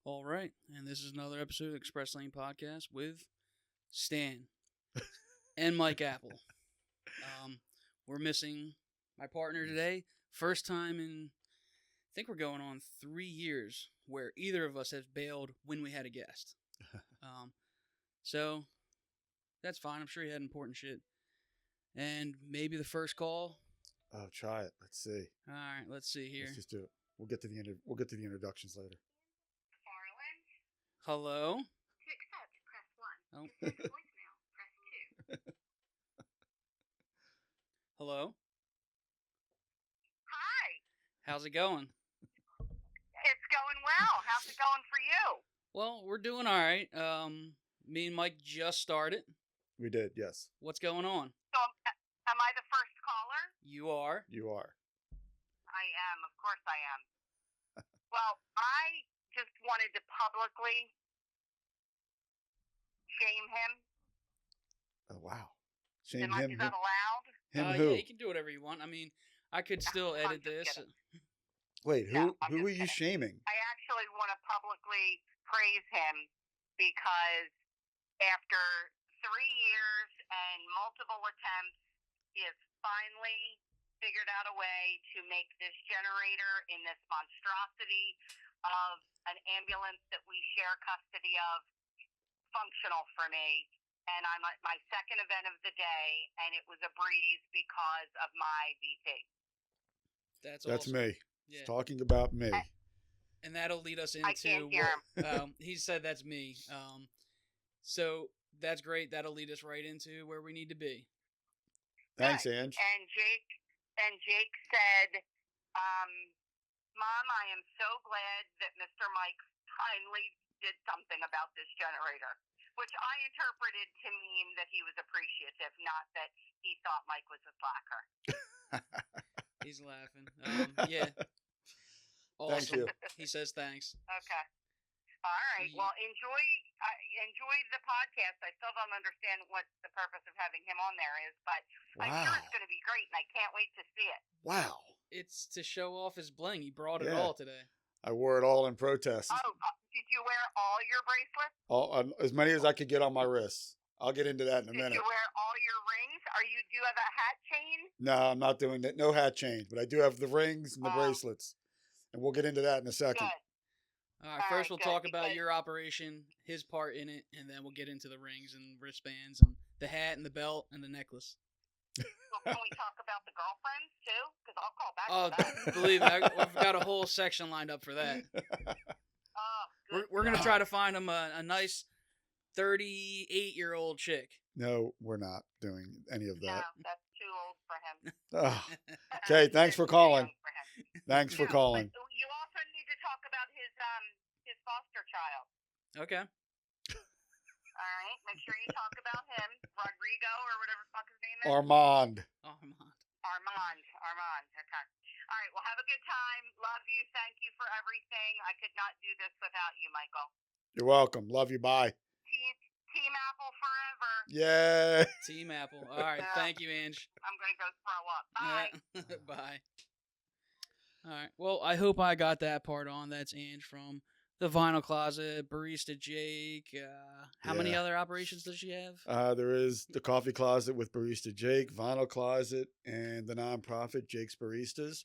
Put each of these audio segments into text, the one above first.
All right, and this is another episode of Express Lane Podcast with Stan and Mike Apple. We're missing my partner today. First time in, I think we're going on 3 years where either of us has bailed when we had a guest. So that's fine. I'm sure he had important shit. And maybe the first call. Oh, try it. Let's see. All right, let's see here. Let's just do it. We'll get to the introductions later. Hello. To accept, press 1. Oh. To send a voicemail, press 2. Hello. Hi. How's it going? It's going well. How's it going for you? Well, we're doing all right. Me and Mike just started. We did, yes. What's going on? So, am I the first caller? You are. You are. I am. Of course I am. Well, I just wanted to publicly shame him. Oh, wow. Shame Is that allowed? Him who? Yeah, you can do whatever you want. I mean, I could still I'm edit just this. kidding. Wait, No, I'm who just are you kidding. shaming? I actually want to publicly praise him because after 3 years and multiple attempts, he has finally figured out a way to make this generator in this monstrosity of an ambulance that we share custody of functional for me. And I'm at my second event of the day, and it was a breeze because of my VT. That's That's awesome. me. Yeah. He's talking about me. And that'll lead us I can't into hear him. he said that's me. So that's great. That'll lead us right into where we need to be. Thanks, Ange. And Jake said, Mom, I am so glad that Mr. Mike finally did something about this generator, which I interpreted to mean that he was appreciative, not that he thought Mike was a slacker. He's laughing. Yeah. Awesome. Thank you. He says thanks. Okay. All right. Well, enjoy the podcast. I still don't understand what the purpose of having him on there is, but I'm sure it's going to be great, and I can't wait to see it. Wow. It's to show off his bling. He brought it Yeah. all today. I wore it all in protest. Oh, did you wear all your bracelets? As many as I could get on my wrists. I'll get into that in a minute. Did you wear all your rings? Do you have a hat chain? No, I'm not doing that. No hat change, but I do have the rings and the bracelets. And we'll get into that in a second. Good. All right, first we'll good, talk about because- your operation, his part in it, and then we'll get into the rings and wristbands and the hat and the belt and the necklace. Well, can we talk about the girlfriends too? Because I'll call back Oh, to that. believe me, we've got a whole section lined up for that. We're going to try to find him a nice 38-year-old chick. No, we're not doing any of No, that. that's too old for him. Oh, okay, thanks for That's too calling. young for him. Thanks for Yeah, calling. but you also need to talk about his foster child. Okay. All right, make sure you talk about him, Rodrigo or whatever the fuck his name is. Armand. Oh, come on. Armand. Okay. All right. Well, have a good time. Love you. Thank you for everything. I could not do this without you, Michael. You're welcome. Love you. Bye. Team Apple forever. Yay. Team Apple. All right, thank you, Ange. I'm gonna go throw up. Bye. Bye. All right. Well, I hope I got that part on. That's Ange from the Vinyl Closet, Barista Jake. How many Yeah. other operations does she have? There is the Coffee Closet with Barista Jake, Vinyl Closet, and the nonprofit Jake's Baristas.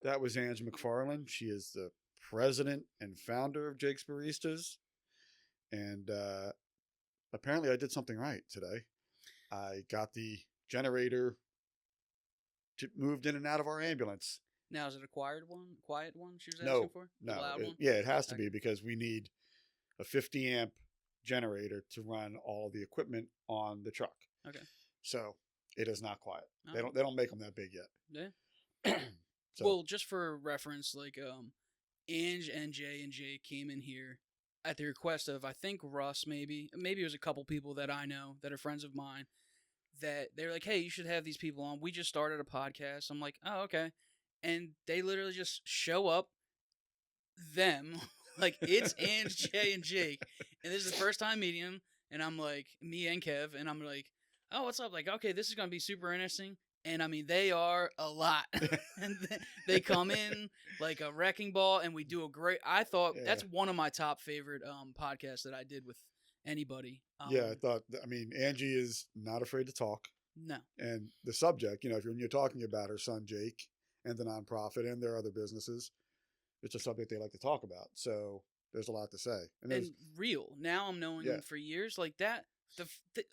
That was Ange McFarland. She is the president and founder of Jake's Baristas. And apparently I did something right today. I got the generator moved in and out of our ambulance. Now, is it a quiet one she was asking No, for? no. A loud one? Yeah, it has to Okay. be because we need a 50 amp generator to run all the equipment on the truck. Okay. So it is not quiet. Oh. They don't make them that big yet. Yeah. So, Well, just for reference, like Ange and Jay came in here at the request of, I think, Russ, maybe it was a couple people that I know that are friends of mine, that they were like, hey, you should have these people on. We just started a podcast. I'm like, oh, okay. And they literally just show up, them, like, it's Ange, Jay, and Jake. And this is the first time meeting them. And I'm like, me and Kev, and I'm like, oh, what's up? Like, okay, this is going to be super interesting. And I mean, they are a lot. And they come in like a wrecking ball, and we do a great. I thought Yeah. that's one of my top favorite podcasts that I did with anybody. Yeah, I thought. I mean, Angie is not afraid to talk, No. and the subject. If you're talking about her son Jake and the nonprofit and their other businesses, it's a subject they like to talk about. So there's a lot to say, And real. Now I'm knowing Yeah. for years like that.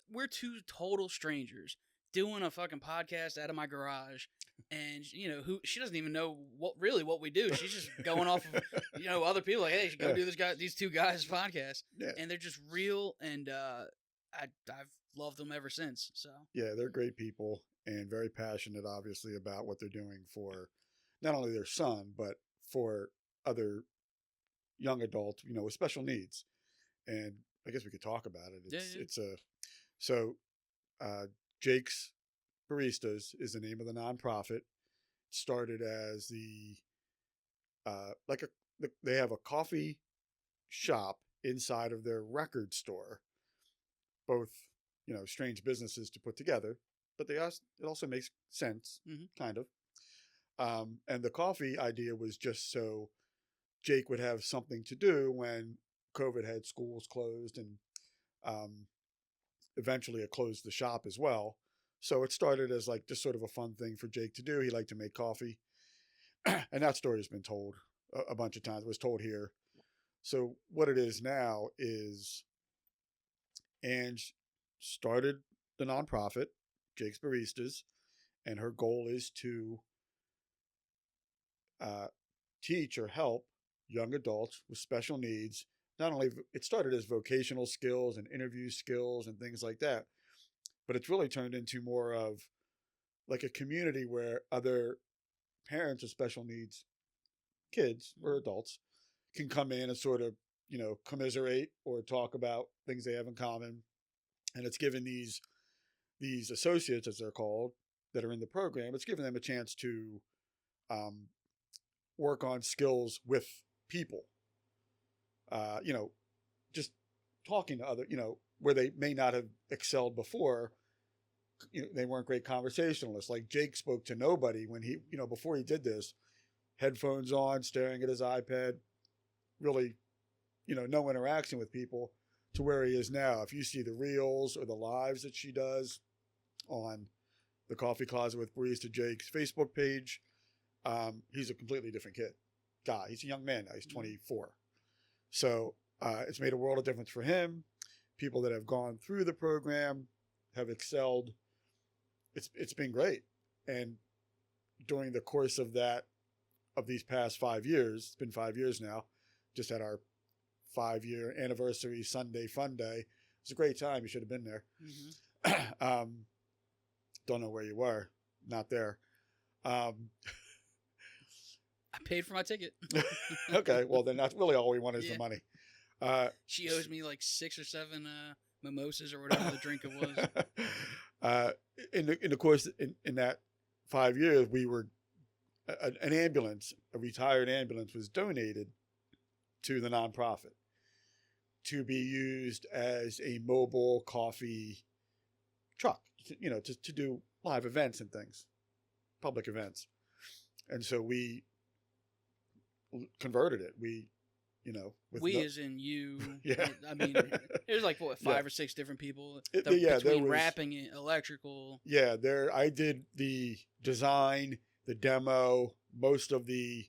We're two total strangers doing a fucking podcast out of my garage, and who she doesn't even know what we do. She's just going off of other people like, hey, you should go do these two guys podcast, and they're just real, and I've loved them ever since. So yeah, they're great people and very passionate, obviously, about what they're doing for not only their son but for other young adults, with special needs. And I guess we could talk about it. Jake's Baristas is the name of the nonprofit. Started as they have a coffee shop inside of their record store. Both, strange businesses to put together, but it also makes sense, kind of. And the coffee idea was just so Jake would have something to do when COVID had schools closed, and eventually it closed the shop as well. So it started as like just sort of a fun thing for Jake to do. He liked to make coffee. And that story has been told a bunch of times. It was told here. So what it is now is Ange started the nonprofit, Jake's Baristas, and her goal is to teach or help young adults with special needs. Not only it started as vocational skills and interview skills and things like that, but it's really turned into more of like a community where other parents of special needs kids or adults can come in and sort of, commiserate or talk about things they have in common. And it's given these associates, as they're called, that are in the program, it's given them a chance to work on skills with people. Just talking to other, where they may not have excelled before. They weren't great conversationalists. Like Jake spoke to nobody when he, before he did this, headphones on, staring at his iPad, really, no interaction with people, to where he is now. If you see the reels or the lives that she does on the Coffee Closet with Barista Jake's Facebook page, he's a completely different guy. He's a young man now. He's 24. So it's made a world of difference for him. People that have gone through the program have excelled. It's been great. And during the course of these past 5 years, it's been 5 years now, just had our 5-year anniversary Sunday fun day. It was a great time. You should have been there. Mm-hmm. Don't know where you were. Not there. I paid for my ticket. Okay, well then that's really all we want is the money. She owes me like 6 or 7 mimosas or whatever the drink it was. In the course in that 5 years, we were an ambulance, a retired ambulance, was donated to the nonprofit to be used as a mobile coffee truck, to do live events and things, public events. And so we converted it. As in you. Yeah. I mean, there's like 5 or 6 different people between wrapping it, electrical. Yeah, I did the design, the demo, most of the,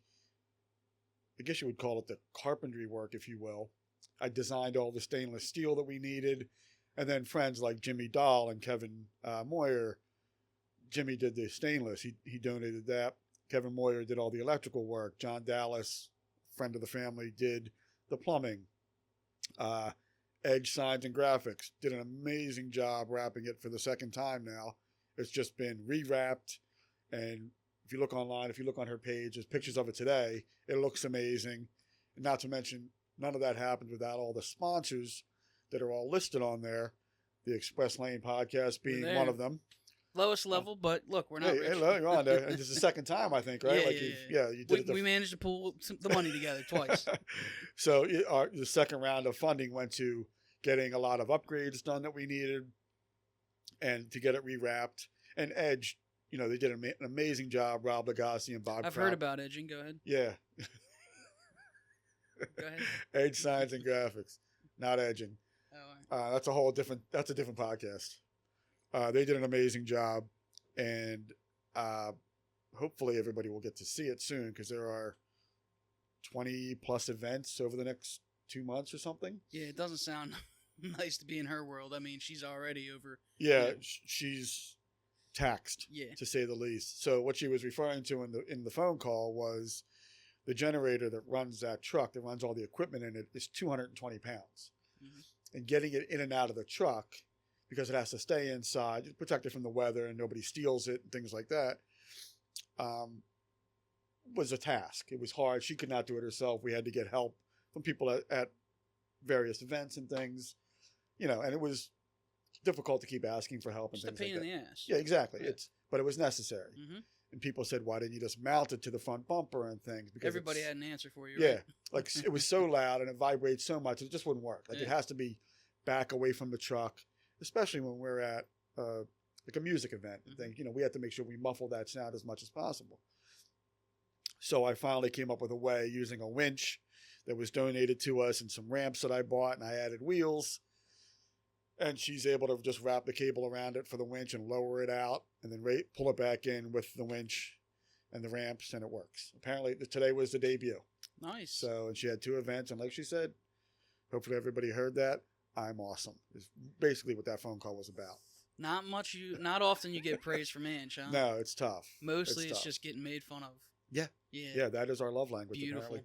I guess you would call it the carpentry work, if you will. I designed all the stainless steel that we needed. And then friends like Jimmy Dahl and Kevin Moyer. Jimmy did the stainless. He donated that. Kevin Moyer did all the electrical work. John Dallas, friend of the family, did the plumbing. Edge Signs and Graphics did an amazing job wrapping it for the second time now. It's just been rewrapped. And if you look online, if you look on her page, there's pictures of it today. It looks amazing. And not to mention, none of that happens without all the sponsors that are all listed on there. The Express Lane podcast being one of them. Lowest level, but look, we're not rich. Hey, you're on there. And this is the second time, I think, right? You did we managed to pull the money together twice. So the second round of funding went to getting a lot of upgrades done that we needed and to get it rewrapped. And Edge, they did an amazing job. Rob Lagasse and Bob. I've heard about edging. Go ahead. Yeah. Go ahead. Edge signs and graphics, not edging. Oh, That's a different podcast. They did an amazing job, and hopefully everybody will get to see it soon because there are 20 plus events over the next 2 months or something. yeah, it doesn't sound nice to be in her world. I mean, she's already over. Yeah, she's taxed, Yeah. to say the least. So what she was referring to in the phone call was the generator that runs that truck, that runs all the equipment in it, is 220 pounds. Mhm. And getting it in and out of the truck, because it has to stay inside, protected from the weather and nobody steals it and things like that, was a task. It was hard. She could not do it herself. We had to get help from people at various events and things, and it was difficult to keep asking for help and Just a things pain like in that. the ass. Yeah, exactly. Yeah. But it was necessary. Mm-hmm. And people said, why didn't you just mount it to the front bumper and things? Because Everybody had an answer for you. yeah, Right? like it was so loud and it vibrates so much, it just wouldn't work. Like it Yeah. has to be back away from the truck, especially when we're at like a music event and things. We have to make sure we muffle that sound as much as possible. So I finally came up with a way using a winch that was donated to us and some ramps that I bought, and I added wheels. And she's able to just wrap the cable around it for the winch and lower it out, and then pull it back in with the winch and the ramps, and it works. Apparently, today was the debut. Nice. So, and she had 2 events, and like she said, hopefully everybody heard that. I'm awesome. Is basically what that phone call was about. Not often you get praise from Ange, huh? No, it's tough. Mostly it's tough. just getting made fun of. Yeah. Yeah. Yeah, that is our love language. Beautiful.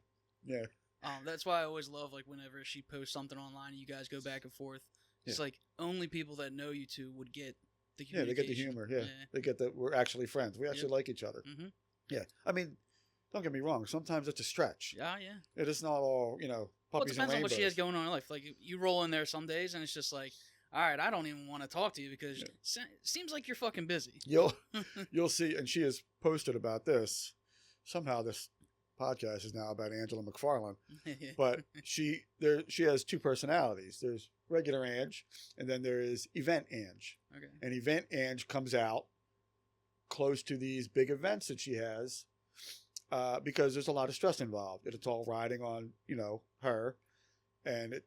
Apparently. Yeah. That's why I always love whenever she posts something online and you guys go back and forth. It's like only people that know you two would get the Yeah, they get the humor. Yeah. They get that we're actually friends. We actually like each other. Mm-hmm. Yeah. I mean, don't get me wrong. Sometimes it's a stretch. Yeah. It is not all, Well, it puppies depends and on what she rainbows. has going on in her life. Like you roll in there some days and it's just like, all right, I don't even want to talk to you because it seems like you're fucking busy. You'll see, and she has posted about this. Somehow this podcast is now about Angela McFarlane, but she has 2 personalities. There's regular Ange, and then there is event Ange. Okay. And event Ange comes out close to these big events that she has because there's a lot of stress involved. It's all riding on her, and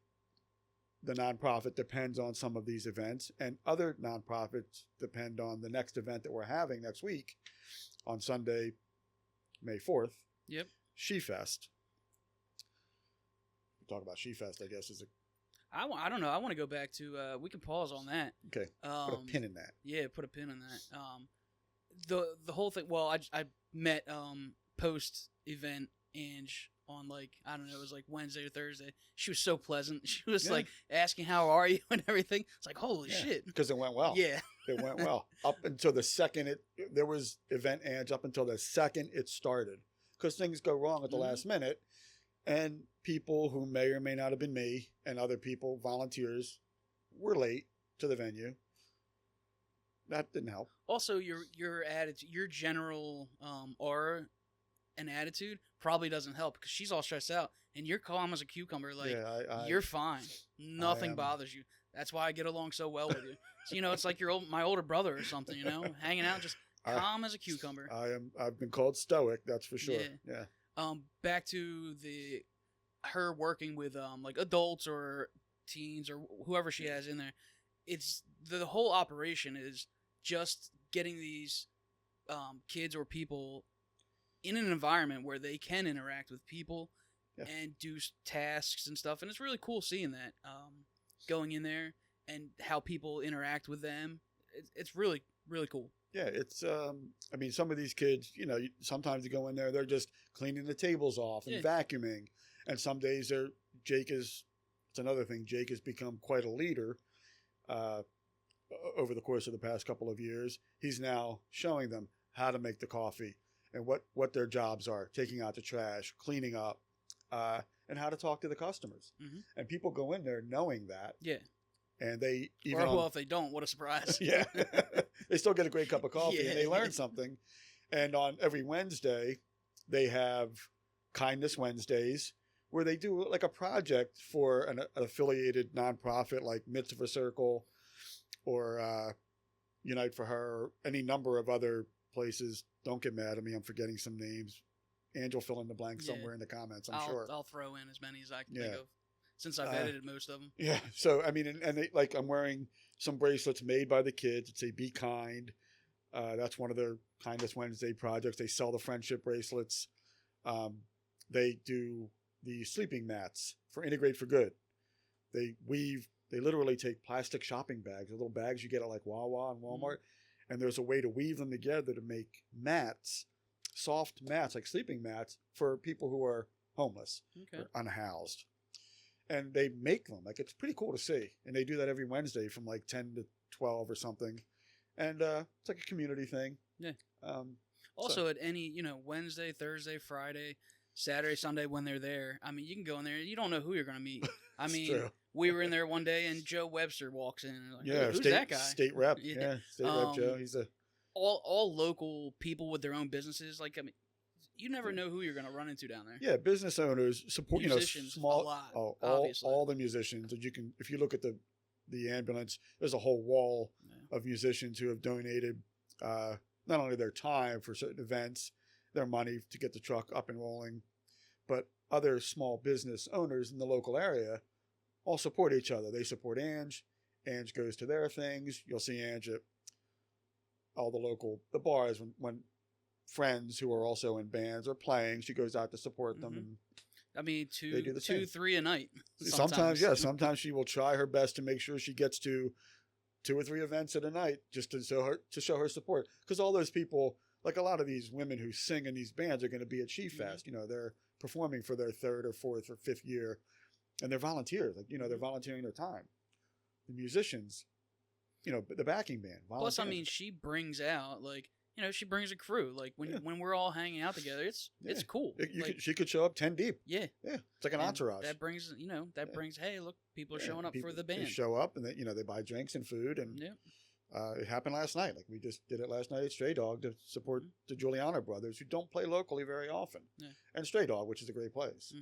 the nonprofit depends on some of these events, and other nonprofits depend on the next event that we're having next week on Sunday, May 4th. Yep. She-Fest. Talk about She-Fest, I guess, is a... I don't know. I want to go back to, we can pause on that. Okay. Put a pin in that. Yeah, put a pin in that. The whole thing, well, I met post-event Ange on I don't know, it was Wednesday or Thursday. She was so pleasant. She was asking how are you and everything. It's like, holy shit. Because it went well. Yeah. It went well. Up until the second there was event Ange up until the second it started. Because things go wrong at the last minute. And people who may or may not have been me and other people, volunteers, were late to the venue. That didn't help. Also, your attitude, your general aura and attitude probably doesn't help because she's all stressed out and you're calm as a cucumber. You're fine. Nothing bothers you. That's why I get along so well with you. So, it's like my older brother or something, hanging out just calm as a cucumber. I've been called stoic, that's for sure. Yeah. Back to her working with adults or teens or whoever she has in there. It's the whole operation is just getting these kids or people in an environment where they can interact with people and do tasks and stuff. And it's really cool seeing that going in there and how people interact with them. It's really, really cool. Yeah, it's, some of these kids, sometimes you go in there, they're just cleaning the tables off and vacuuming. And some days it's another thing, Jake has become quite a leader over the course of the past couple of years. He's now showing them how to make the coffee and what their jobs are, taking out the trash, cleaning up, and how to talk to the customers. Mm-hmm. And people go in there knowing that. Yeah. And they even if they don't, what a surprise. Yeah. They still get a great cup of coffee and they learn something. And on every Wednesday, they have Kindness Wednesdays where they do a project for an affiliated nonprofit like Mitzvah Circle or Unite for Her, or any number of other places. Don't get mad at me. I'm forgetting some names. Angel, fill in the blank somewhere in the comments. I'm sure. I'll throw in as many as I can Yeah. think of, since I've edited most of them. Yeah. So I mean, and they, like, I'm wearing some bracelets made by the kids. It's a Be Kind. That's one of their Kindness Wednesday projects. They sell the friendship bracelets. They do the sleeping mats for Integrate for Good. They literally take plastic shopping bags, the little bags you get at like Wawa and Walmart, and there's a way to weave them together to make mats, soft mats, like sleeping mats for people who are homeless or unhoused. And they make them. Like, it's pretty cool to see. And they do that every Wednesday from like 10 to 12 or something. And it's like a community thing. Yeah. Also, at any, Wednesday, Thursday, Friday, Saturday, Sunday, when they're there, I mean, you can go in there. You don't know who you're going to meet. I mean, true. We were in there one day, and Joe Webster walks in. And like, yeah, who's that guy? State rep. Yeah, state rep Joe. He's a all local people with their own businesses. Like, I mean, you never know who you're going to run into down there. Yeah, business owners support musicians, small. a lot, all the musicians that you can. If you look at the ambulance, there's a whole wall of musicians who have donated not only their time for certain events, their money to get the truck up and rolling, but other small business owners in the local area all support each other. They support Ange. Ange goes to their things. You'll see Ange at all the bars when friends who are also in bands are playing. She goes out to support them. And I mean, two, 3 a night. Sometimes, yeah. Sometimes she will try her best to make sure she gets to 2 or 3 events at a night just to show her support. Because all those people, like a lot of these women who sing in these bands, are going to be at She Fest. They're performing for their 3rd or 4th or 5th year, and they're volunteers. Like, they're volunteering their time. The musicians, the backing band. Plus, I mean, she brings out she brings a crew. Like when we're all hanging out together, it's cool. She could show up 10 deep. Yeah, yeah. It's like an entourage. That brings brings. Hey, look, people are showing up for the band. They show up and they buy drinks and food and it happened last night. Like, we just did it last night at Stray Dog to support the Giuliano brothers, who don't play locally very often, and Stray Dog, which is a great place.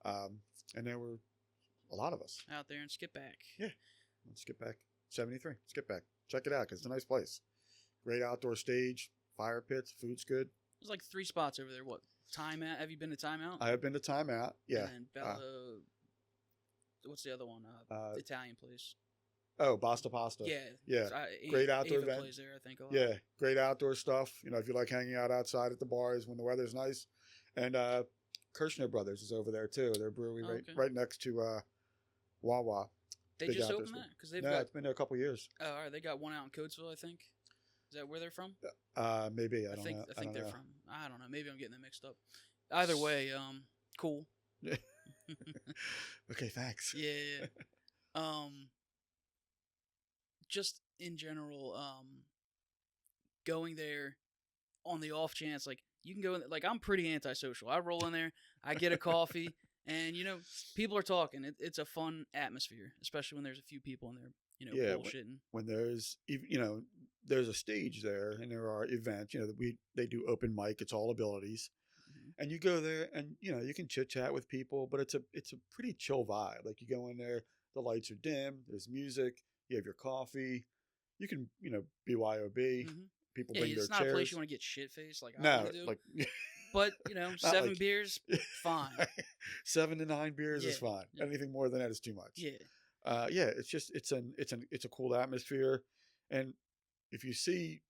And there were a lot of us out there in Skip Back. Yeah, Skip Back 73. Skip Back. Check it out because it's a nice place. Great outdoor stage, fire pits, food's good. There's like 3 spots over there. What? Time Out? Have you been to Time Out? I have been to Time Out, yeah. And what's the other one? Italian place. Oh, Basta Pasta. Yeah. Yeah. Great outdoor Ava event. Plays there, I think. Yeah. Great outdoor stuff. If you like hanging out outside at the bars when the weather's nice. And Kirshner Brothers is over there too. They're brewery right next to Wawa. They just opened that? Because it's been there a couple years. Oh, all right. They got one out in Coatesville, I think. Is that where they're from? Maybe. I don't know. I think they're from. I don't know. Maybe I'm getting them mixed up. Either way, cool. Okay, thanks. Yeah. Just in general, going there on the off chance, like, you can go in, like, I'm pretty antisocial. I roll in there, I get a coffee, and people are talking. It's a fun atmosphere, especially when there's a few people in there, bullshitting. When there's there's a stage there, and there are events. They do open mic. It's all abilities, and you go there, and you can chit chat with people, but it's a pretty chill vibe. Like, you go in there, the lights are dim, there's music, you have your coffee, you can BYOB. People bring their chairs. It's not a place you want to get shit faced like I no, do. like, but 7 beers, fine. 7 to 9 beers is fine. Yeah. Anything more than that is too much. Yeah. It's just it's a cool atmosphere, and if you see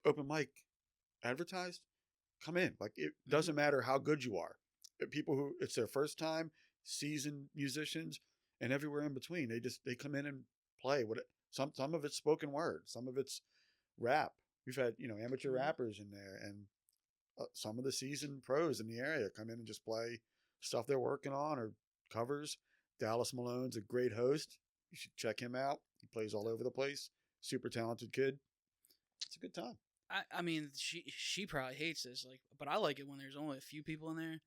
open mic advertised, come in. Like, it doesn't matter how good you are. People who it's their first time, seasoned musicians, and everywhere in between, they come in and play. Some of it's spoken word, some of it's rap. We've had amateur rappers in there, and some of the seasoned pros in the area come in and just play stuff they're working on or covers. Dallas Malone's a great host. You should check him out. He plays all over the place. Super talented kid. It's a good time. I mean, she probably hates this, but I like it when there's only a few people in there.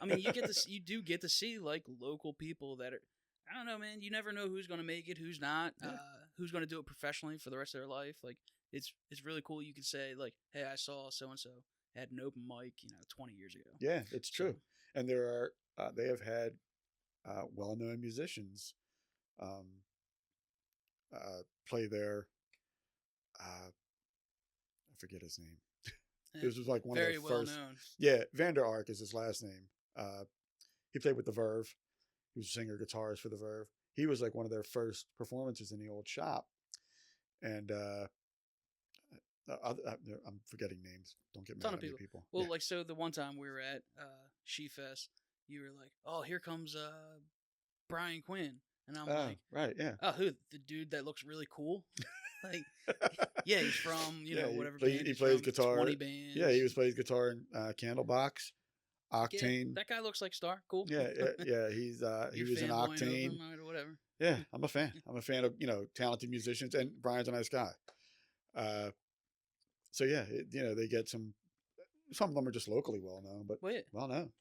I mean, you do get to see like local people that are. I don't know, man. You never know who's going to make it, who's not, who's going to do it professionally for the rest of their life. Like, it's really cool. You can say like, hey, I saw so and so had an open mic, 20 years ago. Yeah, it's true. And there are they have had well-known musicians play there. I forget his name. Eh, This was like one very of their well first. known. Yeah, Vander Ark is his last name. He played with the Verve. He was a singer guitarist for the Verve. He was like one of their first performances in the old shop, and I'm forgetting names. Don't get Ton mad of at me, people. people. Well, Yeah. like so the one time we were at She Fest, you were like, "Oh, here comes Brian Quinn," and I'm like, Right, yeah. "Oh, who? The dude that looks really cool?" Like, yeah, he's from Yeah, whatever band he he's plays from. guitar. 20 bands. Yeah, he plays guitar in Candlebox, Yeah, Octane. that guy looks like Star. Cool. Yeah, yeah. He You're was in fanboying over Octane. him or whatever. Yeah, I'm a fan. I'm a fan of talented musicians, and Brian's a nice guy. Uh, so yeah, they get some of them are just locally well known, but Well, yeah. well known.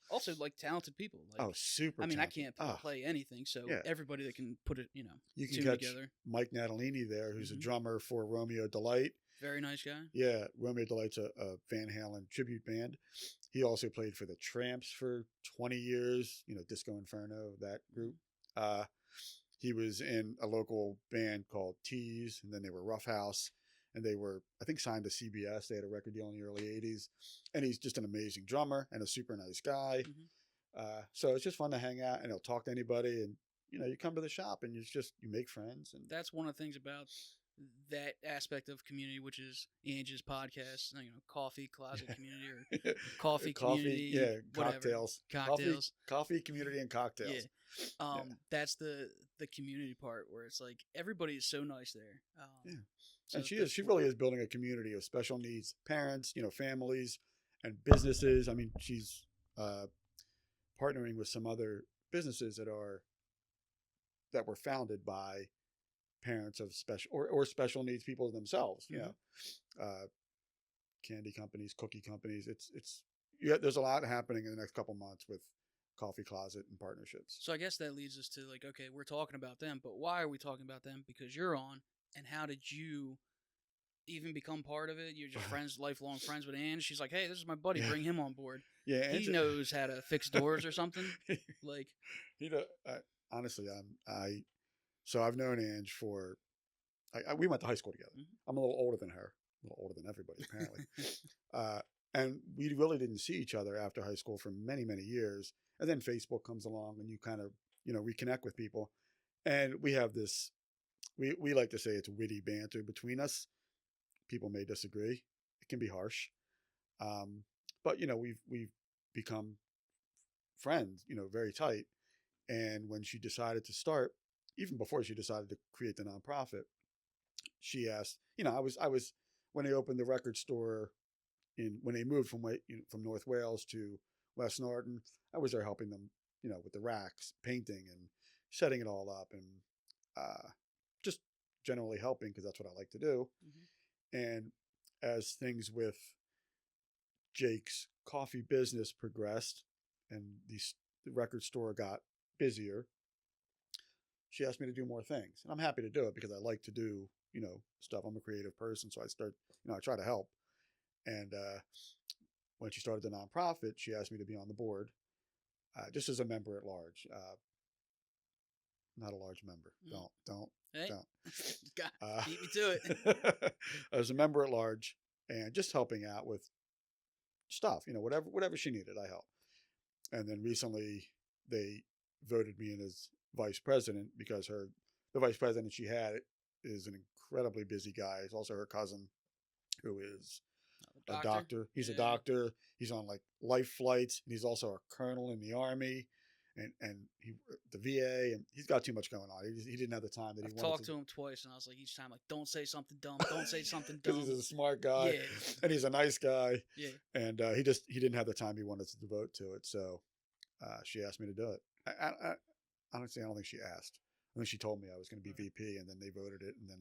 Also, like talented people. Like, Oh, super. I mean, I talented. can't play anything, so Yeah. everybody that can put it, You can tune catch together. Mike Natalini there, who's a Mhm. drummer for Romeo Delight. Very nice guy. Yeah, Romeo Delight's a Van Halen tribute band. He also played for the Tramps for 20 years, Disco Inferno, that group. He was in a local band called Tease, and then they were Rough House, and they were, I think, signed to CBS. They had a record deal in the early 80s. And he's just an amazing drummer and a super nice guy. So it's just fun to hang out, and he'll talk to anybody. And, you come to the shop, and you make friends. And That's one of the things about that aspect of community, which is Ange's podcast, coffee closet community or coffee community, yeah, whatever. cocktails, coffee community, and cocktails. Yeah. That's the community part where it's like everybody is so nice there. Yeah. So And she really is building a community of special needs parents, families, and businesses. I mean, she's partnering with some other businesses that were founded by parents of special or special needs people themselves. Candy companies, cookie companies. There's a lot happening in the next couple months with Coffee Closet and partnerships. So I guess that leads us to like, okay, we're talking about them, but why are we talking about them? Because you're on, and how did you even become part of it? You're just friends, lifelong friends with Anne. She's like, hey, this is my buddy, bring him on board. Yeah, he knows how to fix doors or something. Like, honestly, so I've known Ange for, we went to high school together. Mm-hmm. I'm a little older than her, a little older than everybody apparently. And we really didn't see each other after high school for many, many years. And then Facebook comes along, and you kind of, reconnect with people. And we have this, we like to say it's witty banter between us. People may disagree. It can be harsh. But, we've become friends, very tight. And when she decided to start, even before she decided to create the nonprofit, she asked, I was when they opened the record store when they moved from North Wales to West Norton, I was there helping them, with the racks, painting and setting it all up, and just generally helping because that's what I like to do. Mm-hmm. And as things with Jake's coffee business progressed and the record store got busier, she asked me to do more things. And I'm happy to do it because I like to do, stuff. I'm a creative person. So I try to help. And when she started the nonprofit, she asked me to be on the board, just as a member at large. Not a large member. Don't. Beat me to it. As a member at large and just helping out with stuff, whatever she needed, I helped. And then recently they voted me in as vice president because the vice president she had is an incredibly busy guy. He's also her cousin, who is a doctor. He's a doctor. He's on like life flights, and he's also a colonel in the army, and the VA, and he's got too much going on. He didn't have the time that he wanted. I've talked to him twice, and I was like, each time, like, don't say something dumb. Don't say something dumb. Because he's a smart guy, and he's a nice guy. Yeah. And he didn't have the time he wanted to devote to it, so she asked me to do it. Honestly, I don't think she asked. I think she told me I was going to be VP, and then they voted it, and then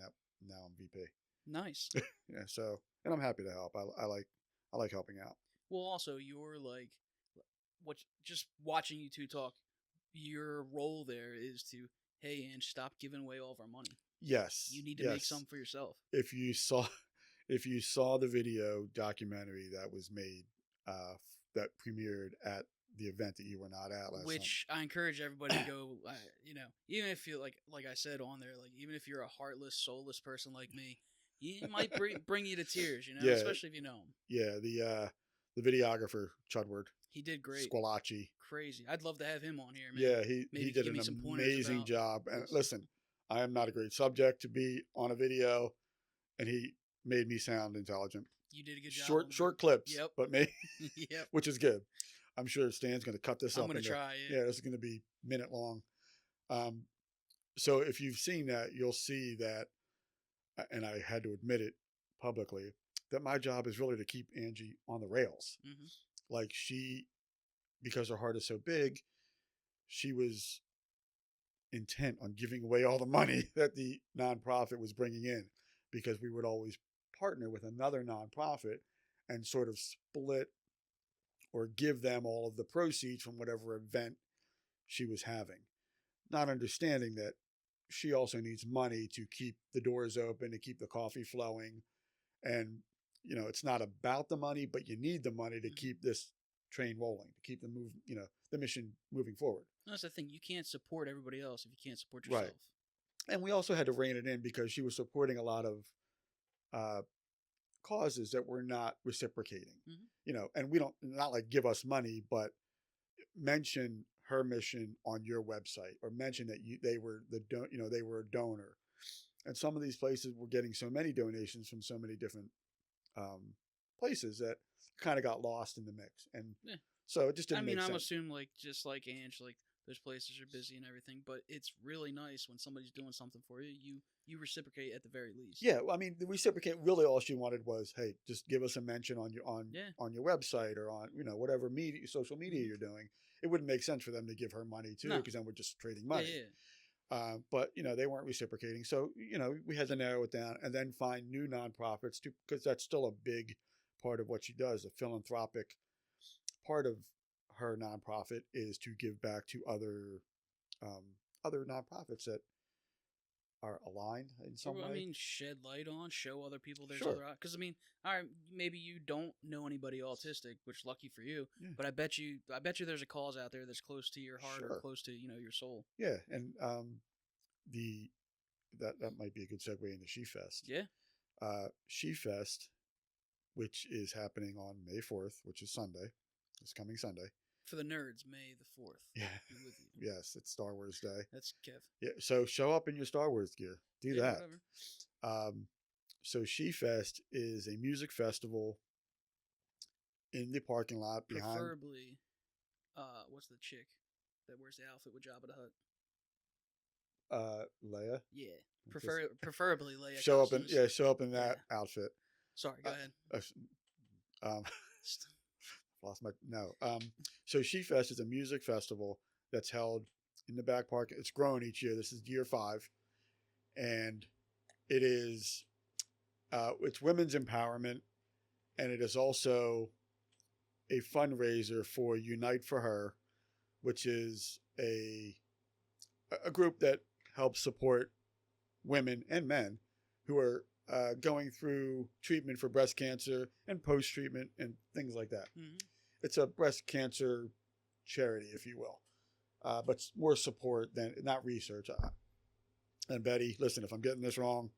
now I'm VP. Nice. Yeah. So, and I'm happy to help. I like helping out. Well, also you're like, just watching you two talk, your role there is to, hey, Ange, stop giving away all of our money. Yes. You need to make some for yourself. If you saw the video documentary that was made, that premiered at the event that you were not at last Which I encourage everybody to go, even if you like I said on there, like even if you're a heartless, soulless person like me, He might bring you to tears, Yeah. especially if you know him. Yeah, the videographer, Chudward. He did great. Squalacci. Crazy. I'd love to have him on here, man. Yeah, he Maybe did give an me some pointers amazing about job. And this. listen, I am not a great subject to be on a video, and he made me sound intelligent. You did a good job. Short clips, Yep. but maybe, Yep. which is good. I'm sure Stan's going to cut this up. I'm going to try. Yeah, this is going to be minute long. So if you've seen that, you'll see that, and I had to admit it publicly, that my job is really to keep Angie on the rails. Mm-hmm. Like because her heart is so big, she was intent on giving away all the money that the nonprofit was bringing in, because we would always partner with another nonprofit and sort of split or give them all of the proceeds from whatever event she was having, not understanding that she also needs money to keep the doors open, to keep the coffee flowing. And, it's not about the money, but you need the money to keep this train rolling, to keep the mission moving forward. That's the thing. You can't support everybody else if you can't support yourself. Right. And we also had to rein it in because she was supporting a lot of causes that were not reciprocating. Mm-hmm. And we don't, not like give us money, but mention her mission on your website, or mention that they were a donor. And some of these places were getting so many donations from so many different places that kind of got lost in the mix. And so it just didn't make sense. I'm assuming just like Ange, those places are busy and everything, but it's really nice when somebody's doing something for you. You reciprocate at the very least. Yeah, the reciprocate, really all she wanted was, hey, just give us a mention on your website, or on whatever social media you're doing. It wouldn't make sense for them to give her money too, because then we're just trading money. Yeah. But they weren't reciprocating, so we had to narrow it down and then find new nonprofits too, because that's still a big part of what she does. The philanthropic part of her nonprofit is to give back to other nonprofits that are aligned in some way. Shed light on, show other people there's Sure. other, because all right, maybe you don't know anybody autistic, which lucky for you. Yeah. But I bet you there's a cause out there that's close to your heart, Sure. or close to your soul. Yeah, and that might be a good segue into SheFest. Yeah. SheFest, which is happening on May 4th, which is Sunday, this coming Sunday. For the nerds, May the 4th. Yeah. Be with you. Yes, it's Star Wars Day. That's Kev. Yeah, so show up in your Star Wars gear. Do that. Whatever. So SheFest is a music festival in the parking lot behind. Preferably, what's the chick that wears the outfit with Jabba the Hutt? Leia. Yeah. Preferably Leia. Show costumes. up in that outfit. Sorry, go ahead. Lost my no. So SheFest is a music festival that's held in the back park. It's grown each year. This is year 5, and it is it's women's empowerment, and it is also a fundraiser for Unite for Her, which is a group that helps support women and men who are going through treatment for breast cancer and post-treatment and things like that. Mm-hmm. It's a breast cancer charity, if you will, but more support than not research. And Betty, listen, if I'm getting this wrong,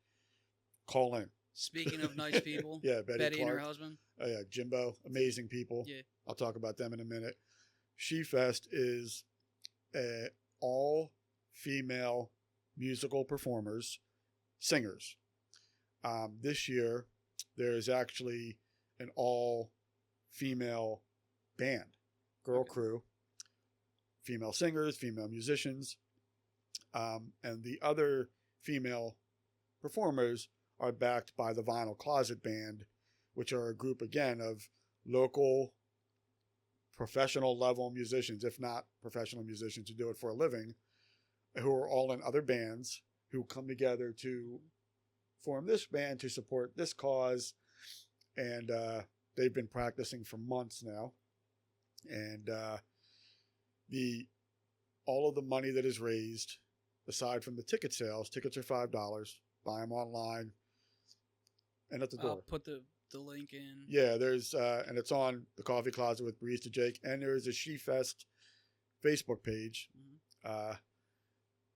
call in. Speaking of nice people, yeah, Betty and her Clark. husband. Oh yeah, Jimbo, amazing people. Yeah, I'll talk about them in a minute. SheFest is all female musical performers, singers. This year, there is actually an all female band, girl crew, female singers, female musicians, and the other female performers are backed by the Vinyl Closet Band, which are a group again of local professional level musicians, if not professional musicians who do it for a living, who are all in other bands, who come together to form this band to support this cause. And they've been practicing for months now. And all of the money that is raised, aside from the ticket sales, tickets are $5. Buy them online and at the door. I'll put the link in. Yeah, there's and it's on the Coffee Closet with Barista Jake, and there is a SheFest Facebook page. Mm-hmm.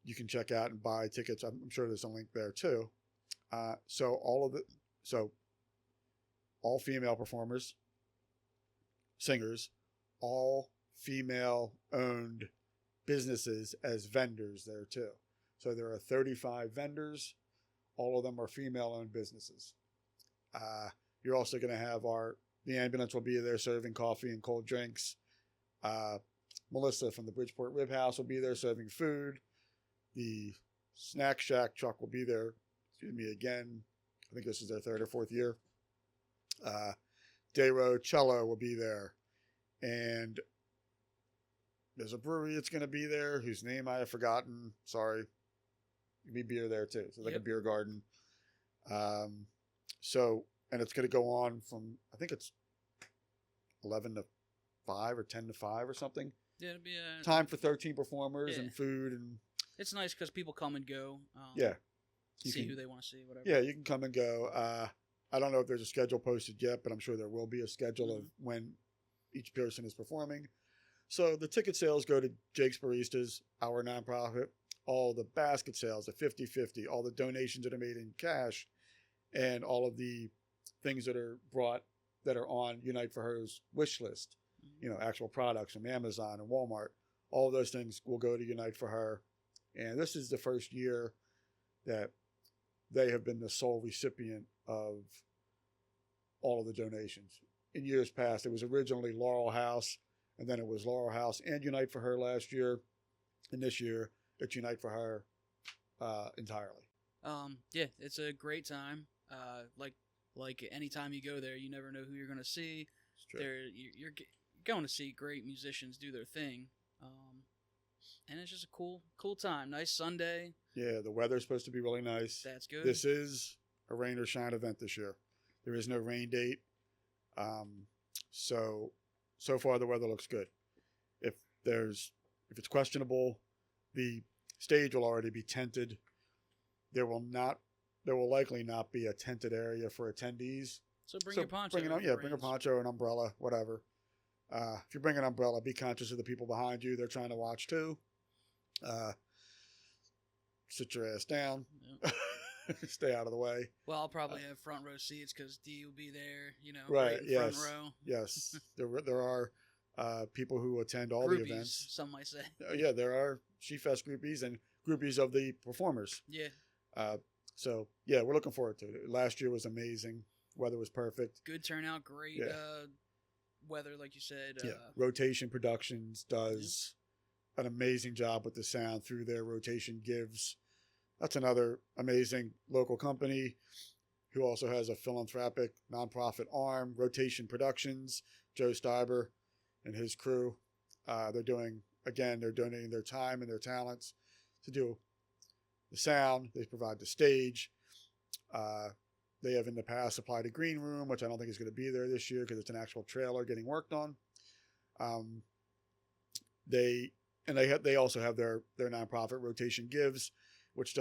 You can check out and buy tickets. I'm sure there's a link there too. So all female performers, singers, all female owned businesses as vendors there too. So there are 35 vendors. All of them are female owned businesses. You're also going to have the ambulance will be there serving coffee and cold drinks. Melissa from the Bridgeport Rib House will be there serving food. The Snack Shack truck will be there. Again. I think this is their third or fourth year. Dayro Cello will be there. And there's a brewery that's going to be there whose name I have forgotten. Sorry. There'll be beer there too. So like a beer garden. And it's going to go on from, I think it's 11 to 5 or 10 to 5 or something. Yeah, it'll be a time for 13 performers and food. And it's nice because people come and go. Who they want to see, whatever. Yeah, you can come and go. I don't know if there's a schedule posted yet, but I'm sure there will be a schedule of when each person is performing. So the ticket sales go to Jake's Baristas, our nonprofit. All the basket sales, the 50-50, all the donations that are made in cash, and all of the things that are brought that are on Unite for Her's wish list, actual products from Amazon and Walmart. All of those things will go to Unite for Her. And this is the first year that they have been the sole recipient of all of the donations. In years past, it was originally Laurel House, and then it was Laurel House and Unite for Her last year. And this year, it's Unite for Her entirely. Yeah, it's a great time. Like anytime you go there, you never know who you're going to see. It's true. You're going to see great musicians do their thing. And it's just a cool time. Nice Sunday. Yeah, the weather's supposed to be really nice. That's good. This is a rain or shine event this year. There is no rain date. So far the weather looks good. If it's questionable, the stage will already be tented. There will likely not be a tented area for attendees. So bring your poncho. Bring a poncho, an umbrella, whatever. If you bring an umbrella, be conscious of the people behind you. They're trying to watch too. Sit your ass down. Yep. Stay out of the way. Well, I'll probably have front row seats because Dee will be there. Right. Front row. Yes. There are people who attend all groupies, the events. Some might say. Yeah, there are She-Fest groupies and groupies of the performers. Yeah. So yeah, we're looking forward to it. Last year was amazing. Weather was perfect. Good turnout. Great weather, like you said. Rotation Productions does an amazing job with the sound through their Rotation Gives. That's another amazing local company who also has a philanthropic nonprofit arm, Rotation Productions. Joe Steiber and his crew. They're donating their time and their talents to do the sound. They provide the stage. They have in the past supplied a green room, which I don't think is going to be there this year because it's an actual trailer getting worked on. They also have their nonprofit Rotation Gives, which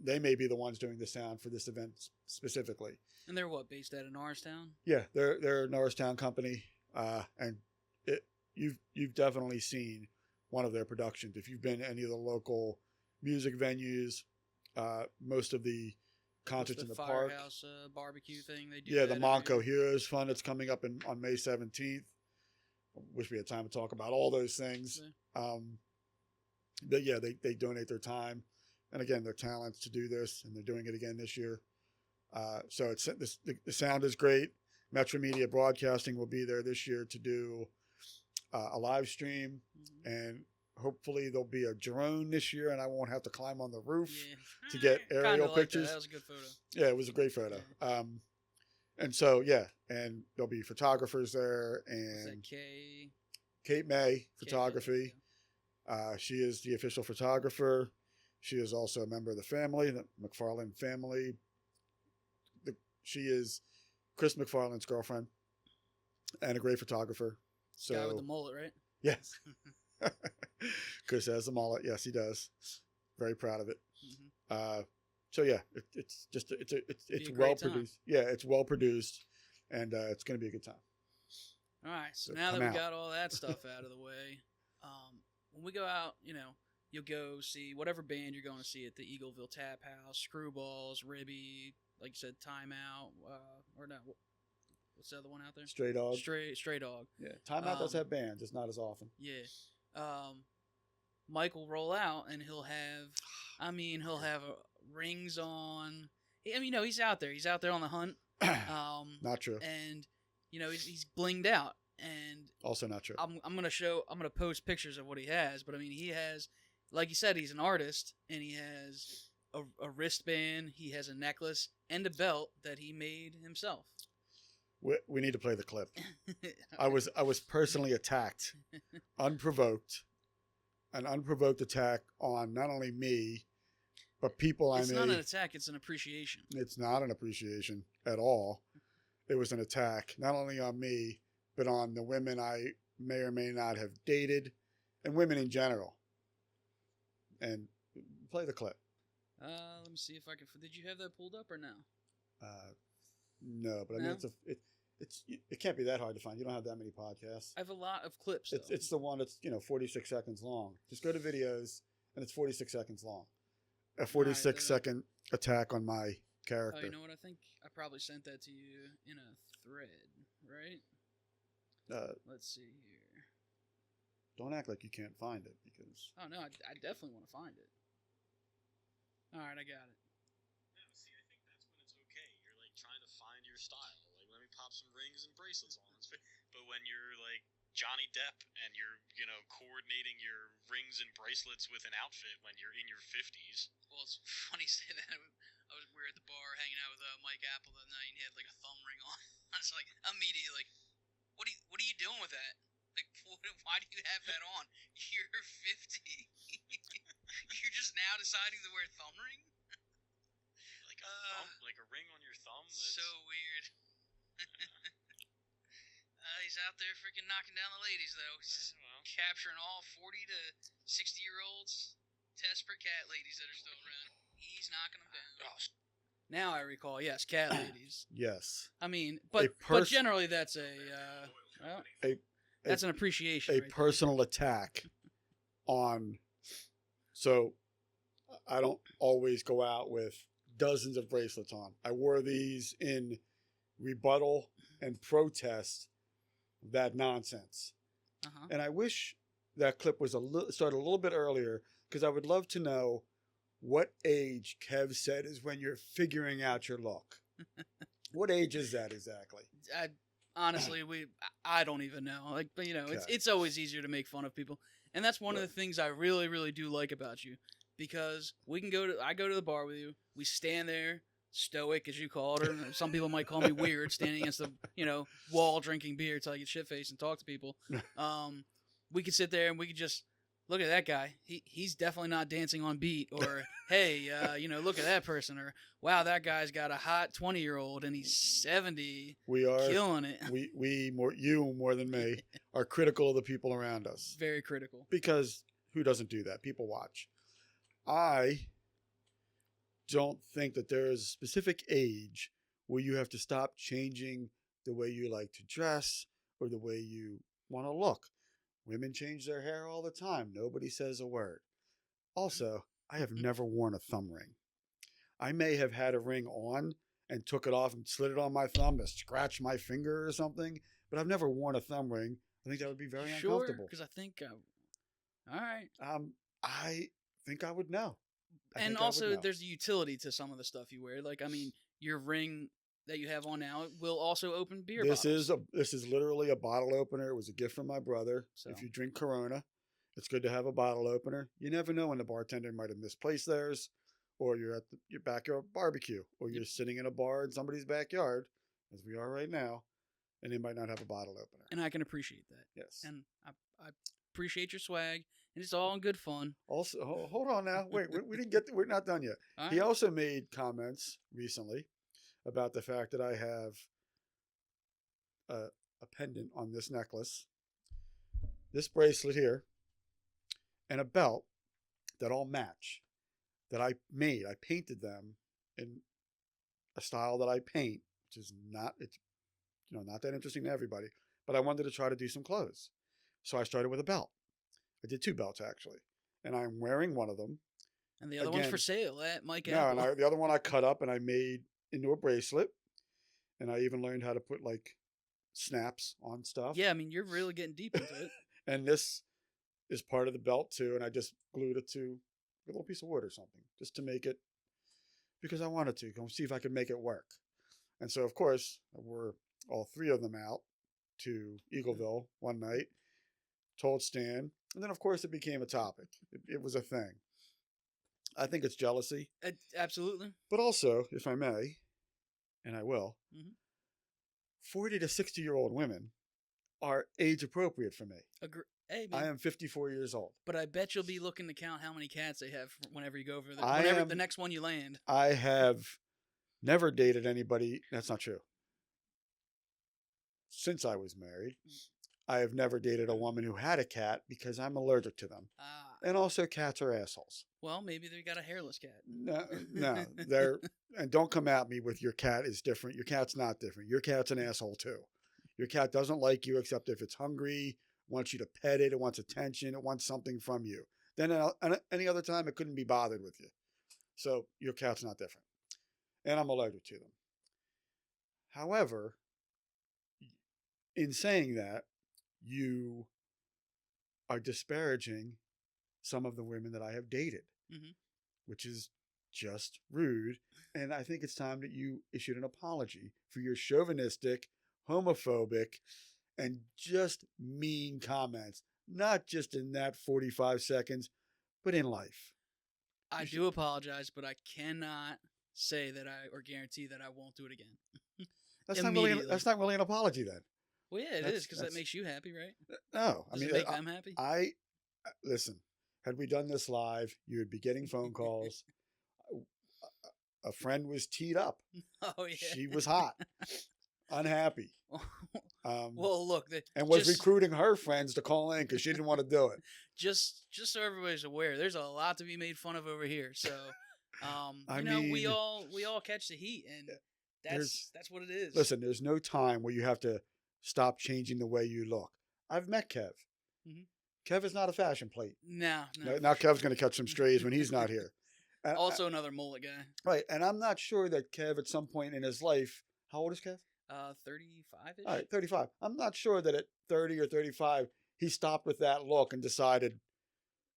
they may be the ones doing the sound for this event specifically. And they're based out of Norristown? Yeah, they're a Norristown company, and you've definitely seen one of their productions. If you've been to any of the local music venues, most of the concerts in the park. Firehouse barbecue thing they do. Yeah, the Monco Heroes Fund that's coming up on May 17th. I wish we had time to talk about all those things. Yeah. But yeah, they donate their time and again their talents to do this, and they're doing it again this year. So the sound is great. Metro Media Broadcasting will be there this year to do a live stream, and hopefully there'll be a drone this year, and I won't have to climb on the roof to get aerial pictures. That was a good photo. Yeah, it was a great photo. And so and there'll be photographers there, and Kate May Photography. She is the official photographer. She is also a member of the family, the McFarland family. She is Chris McFarland's girlfriend and a great photographer. So, guy with the mullet, right? Yes. Chris has the mullet. Yes, he does. Very proud of it. Mm-hmm. So yeah, it's well produced. Yeah, it's well produced, and it's going to be a good time. All right. So now that we got all that stuff out of the way, when we go out, you'll go see whatever band you're going to see at the Eagleville Tap House, Screwballs, Ribby, like you said, Timeout, or not. What's the other one out there? Stray Dog. Stray Dog. Yeah, Timeout does have bands, just not as often. Yeah. Mike will roll out and he'll have rings on. I mean, no, he's out there. He's out there on the hunt. Not true. And he's blinged out. And also not true. I'm gonna post pictures of what he has. But I mean, he has, like you said, he's an artist, and he has a wristband. He has a necklace and a belt that he made himself. We need to play the clip. I was personally attacked, unprovoked, an unprovoked attack on not only me, but people I made. It's not an attack. It's an appreciation. It's not an appreciation at all. It was an attack, not only on me, but on the women I may or may not have dated, and women in general. And play the clip. Let me see if I can. Did you have that pulled up or no? No, but I mean it can't be that hard to find. You don't have that many podcasts. I have a lot of clips. It's the one that's 46 seconds long. Just go to videos, and it's 46 seconds long. A 46-second attack on my character. Oh, you know what? I think I probably sent that to you in a thread, right? Let's see here. Don't act like you can't find it, because... Oh, no, I definitely want to find it. All right, I got it. Yeah, see, I think that's when it's okay. You're, like, trying to find your style. Like, let me pop some rings and bracelets on. But when you're, like, Johnny Depp and you're, coordinating your rings and bracelets with an outfit when you're in your 50s. Well, it's funny you say that. We were at the bar hanging out with Mike Apple that night, and he had, like, a thumb ring on. I was like, immediately, like, what are you doing with that? Like, why do you have that on? You're 50. You're just now deciding to wear a thumb ring? Like a ring on your thumb? That's so weird. He's out there freaking knocking down the ladies, though. He's capturing all 40 to 60-year-olds, desperate cat ladies that are still around. He's knocking them down. Now I recall, yes, cat ladies. Yes. I mean, but generally that's that's an appreciation. A personal attack on. So I don't always go out with dozens of bracelets on. I wore these in rebuttal and protest of that nonsense. Uh-huh. And I wish that clip was started a little bit earlier, because I would love to know what age Kev said is when you're figuring out your look. What age is that exactly? Honestly, I don't even know. Like, but Okay. it's always easier to make fun of people, and that's one of the things I really, really do like about you, because I go to the bar with you. We stand there, stoic as you called her. Some people might call me weird, standing against the wall drinking beer till I get shit faced and talk to people. We could sit there and we could just look at that guy. He's definitely not dancing on beat. Or hey, look at that person. Or wow, that guy's got a hot 20-year-old and he's 70. We are killing it. You more than me are critical of the people around us. Very critical. Because who doesn't do that? People watch. I don't think that there is a specific age where you have to stop changing the way you like to dress or the way you want to look. Women change their hair all the time. Nobody says a word. Also, I have never worn a thumb ring. I may have had a ring on and took it off and slid it on my thumb to scratch my finger or something, but I've never worn a thumb ring. I think that would be very uncomfortable. Because I think, all right. I think I would know. And also, there's a utility to some of the stuff you wear. Like, I mean, your ring that you have on now will also open beer bottles. This is literally a bottle opener. It was a gift from my brother. So. If you drink Corona, it's good to have a bottle opener. You never know when the bartender might have misplaced theirs, or you're at your backyard barbecue, or you're sitting in a bar in somebody's backyard, as we are right now, and they might not have a bottle opener. And I can appreciate that. Yes. And I appreciate your swag. And it's all in good fun. Also, hold on now. Wait, we didn't get. We're not done yet. Right. He also made comments recently about the fact that I have a pendant on this necklace, this bracelet here, and a belt that all match. That I made. I painted them in a style that I paint, which is not not that interesting to everybody. But I wanted to try to do some clothes, so I started with a belt. I did 2 belts, actually. and I'm wearing one of them. And the other one's Again, for sale at Mike No, Apple. and the other one I cut up and I made into a bracelet, and I even learned how to put like snaps on stuff. Yeah, I mean, you're really getting deep into it. And this is part of the belt too, and I just glued it to a little piece of wood or something just to make it, because I wanted to go see if I could make it work. And so, of course, I wore all three of them out to Eagleville one night, told Stan, and then of course it became a topic. It was a thing. I think it's jealousy, Absolutely. but also, if I may, and I will, Mhm. 40 to 60-year-old women are age appropriate for me. Hey, I man. am 54 years old. But I bet you'll be looking to count how many cats they have whenever you go over there. I Whenever am- the next one you land. I have never dated anybody. That's not true. Since I was married, I have never dated a woman who had a cat because I'm allergic to them. And also, cats are assholes. Well, maybe they got a hairless cat. No, they're, and don't come at me with your cat is different. Your cat's not different. Your cat's an asshole too. Your cat doesn't like you except if it's hungry, wants you to pet it, it wants attention, it wants something from you. Then any other time, it couldn't be bothered with you. So your cat's not different. And I'm allergic to them. However, in saying that, you are disparaging some of the women that I have dated, Mhm. which is just rude. And I think it's time that you issued an apology for your chauvinistic, homophobic, and just mean comments, not just in that 45 seconds, but in life. I do apologize, but I cannot say that or guarantee that I won't do it again. That's Immediately. not really an apology then. Well, yeah, it That's- is because that that's- makes you happy, right? No, I Does mean, it make them happy? listen, had we done this live, you would be getting phone calls. A friend was teed up. Oh yeah. She was hot, unhappy, Well, look, and was just- recruiting her friends to call in because she didn't want to do it. just so everybody's aware, there's a lot to be made fun of over here. So, I you know, we mean, all catch the heat, and that's what it is. Listen, there's no time where you have to stop changing the way you look. I've met Kev. Mhm. Kev is not a fashion plate. No. Now Kev's going to catch some strays when he's not here. And Also, another mullet guy. right, and I'm not sure that Kev at some point in his life, how old is Kev? 35-ish. All right, 35. I'm not sure that at 30 or 35 he stopped with that look and decided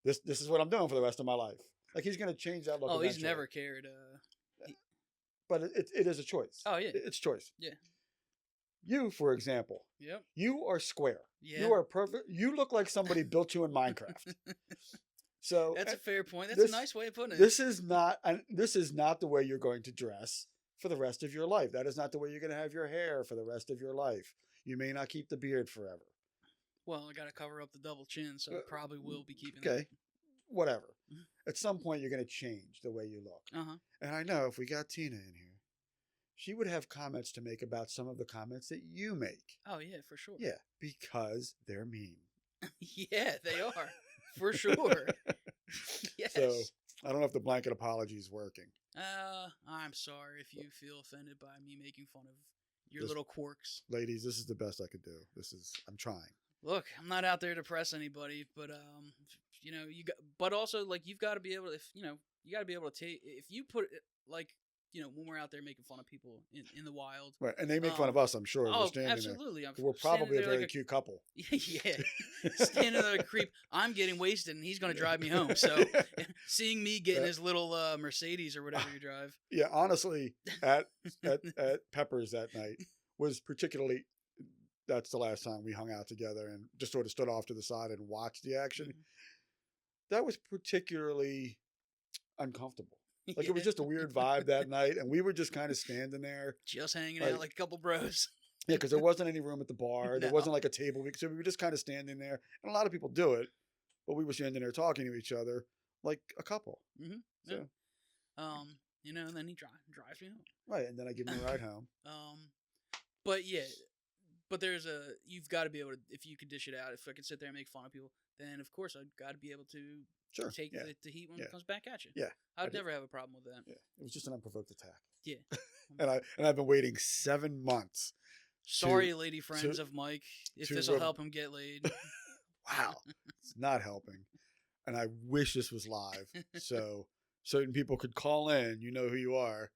this is what I'm doing for the rest of my life. Like he's going to change that look. Oh, he's eventually. never cared. But it is a choice. Oh yeah. It's choice. Yeah. You, for example, Yep. you are square. Yeah. You are perfect. You look like somebody built you in Minecraft. So That's a fair point. That's this- a nice way of putting it. this is not the way you're going to dress for the rest of your life. That is not the way you're going to have your hair for the rest of your life. You may not keep the beard forever. Well, I got to cover up the double chin, so I probably will be keeping Okay. it. Whatever. At some point, you're going to change the way you look. Uh-huh. And I know if we got Tina in here, she would have comments to make about some of the comments that you make. Oh, yeah, for sure. Yeah, because they're mean. Yeah, they are. For sure. Yes. So I don't know if the blanket apology is working. I'm sorry if you feel offended by me making fun of your Just- little quirks. Ladies, this is the best I could do. I'm trying. Look, I'm not out there to press anybody, but you know, but also like you've got to be able to, you got to be able to take if you put it like, when we're out there making fun of people in the wild. Right. And they make fun of us, I'm sure. We're Oh, standing absolutely. I'm there. We're standing probably a there very like cute couple. Yeah, standing there like a creep. I'm getting wasted, and he's going to drive me home. So, seeing me getting his little Mercedes or whatever you drive. Yeah, honestly, at Pepper's that night was particularly. That's the last time we hung out together and just sort of stood off to the side and watched the action. Mhm. That was particularly uncomfortable. Like Yeah. it was just a weird vibe that night, and we were just kind of standing there. Just hanging like- out like a couple bros. Yeah, because there wasn't any room at the bar. There No. wasn't like a table. So we were just kind of standing there. And a lot of people do it, but we were standing there talking to each other like a couple. Mm-hmm. So, And then he drives me home. right. And then I give him a ride home. But yeah, you've got to be able to, if you could dish it out, if I could sit there and make fun of people, then of course I've got to be able to Sure. take yeah. the heat when Yeah. it comes back at you. Yeah. I I'd did. never have a problem with that. Yeah. It was just an unprovoked attack. Yeah. And I've been waiting 7 months. Sorry, lady friends of Mike, if to this will re- help him get laid. Wow. It's not helping. and I wish this was live, so certain people could call in. You know who you are.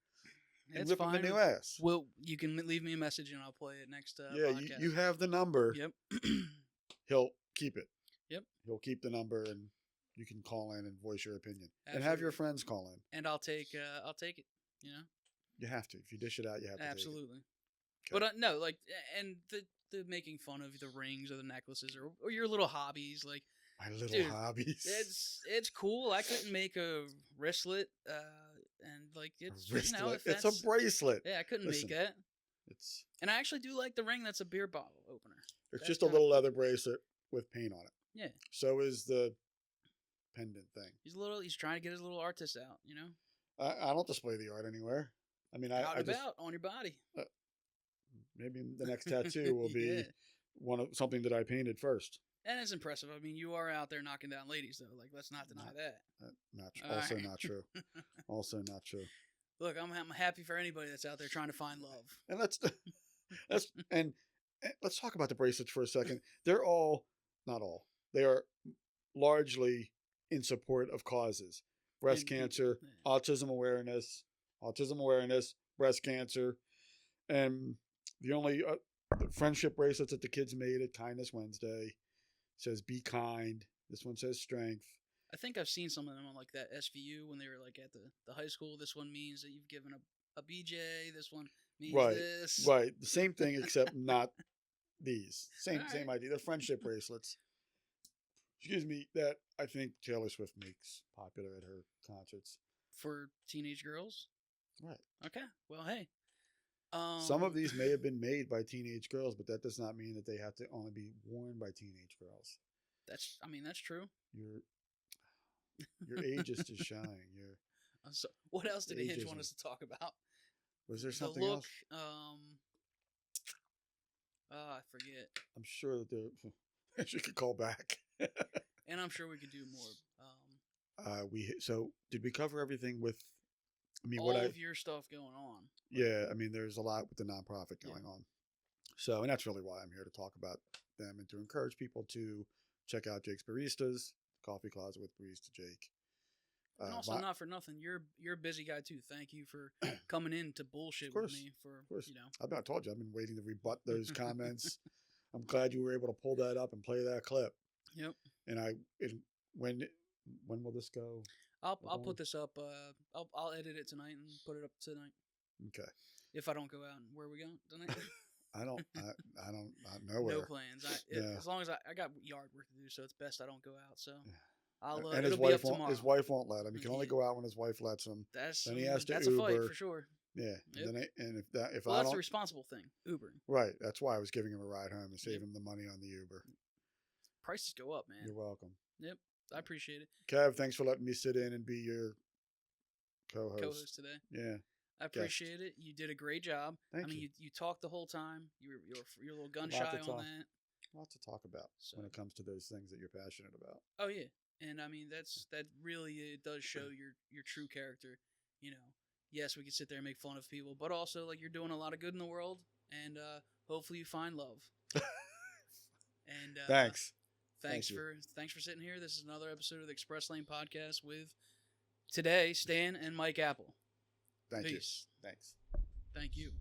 And It's whip him a fine. new ass. Well, you can leave me a message and I'll play it next Yeah, podcast. you have the number. Yep. He'll keep it. Yep. He'll keep the number, and you can call in and voice your opinion, Absolutely. and have your friends call in. And I'll take it. You know. You have to. If you dish it out, you have to. Absolutely. Take it. But no, like, and the making fun of the rings or the necklaces or your little hobbies, like My little dude, hobbies. it's cool. I couldn't make a wristlet, and like it's Wristlet. you know, if It's that's, a bracelet. yeah, I couldn't Listen. make that. It's And I actually do like the ring that's a beer bottle opener. it's That's just a kinda little cool. leather bracelet with paint on it. Yeah. So is the pendant thing. He's trying to get his little artist out, you know? I don't display the art anywhere. I mean, Out I and just about on your body. maybe the next tattoo will be Yeah. something that I painted first. And it's impressive. I mean, you are out there knocking down ladies, though. Like, let's not deny that. Not All also right. not true. Also not true. Look, I'm happy for anybody that's out there trying to find love. And and let's talk about the bracelets for a second. They're all, not all, they are largely in support of causes: breast And cancer, yeah. autism awareness, breast cancer, and the only the friendship bracelets that the kids made at Kindness Wednesday says "Be kind." This one says "Strength." I think I've seen some of them on like that SVU when they were like at the high school. This one means that you've given a BJ. This one means Right, this. right. The same thing except not these. Same All same right. idea. They're friendship bracelets. Excuse me, that I think Taylor Swift makes popular at her concerts. For teenage girls. Right. Okay. Well, hey. Some of these may have been made by teenage girls, but that does not mean that they have to only be worn by teenage girls. That's true. Your ageist is showing. So, what else did Hinge Ageism. want us to talk about? Was there something the look. else? I forget. I'm sure that she could call back. And I'm sure we could do more. So did we cover everything with? I mean, All of your stuff going on. Yeah, I mean, there's a lot with the nonprofit Yeah. going on. So, and that's really why I'm here to talk about them and to encourage people to check out Jake's Baristas, Coffee Closet with Barista Jake. And also, not for nothing, you're a busy guy too. Thank you for coming in to bullshit Of course, with me for of course. you know. I told you I've been waiting to rebut those comments. I'm glad you were able to pull that up and play that clip. Yep. And when will this go? I'll put this up. I'll edit it tonight and put it up tonight. Okay. If I don't go out, where are we going tonight? I don't nowhere. No plans. Yeah. As long as I got yard work to do, so it's best I don't go out. So I'll And it'll be up tomorrow. his wife won't let him. He can only go out when his wife lets him. Then he has to that's Uber. a fight for sure. Yeah. Yep. And if Well, I that's don't, a responsible thing. Ubering. right. That's why I was giving him a ride home to save Yep. him the money on the Uber. Prices go up, man. You're welcome. Yep. I appreciate it. Kev, thanks for letting me sit in and be your co-host. Today. Yeah. I appreciate it. You did a great job. Thank you. You talked the whole time. You're a little gun shy Lot to on talk. that. Lots to talk about So- when it comes to those things that you're passionate about. Oh yeah, and I mean that really it does show your true character. You know, yes, we can sit there and make fun of people, but also like you're doing a lot of good in the world, and hopefully you find love. And Thanks. thanks Thank you. thanks for sitting here. This is another episode of the Express Lane Podcast with today Stan and Mike Apple. Thank Peace. you. Thanks. Thank you.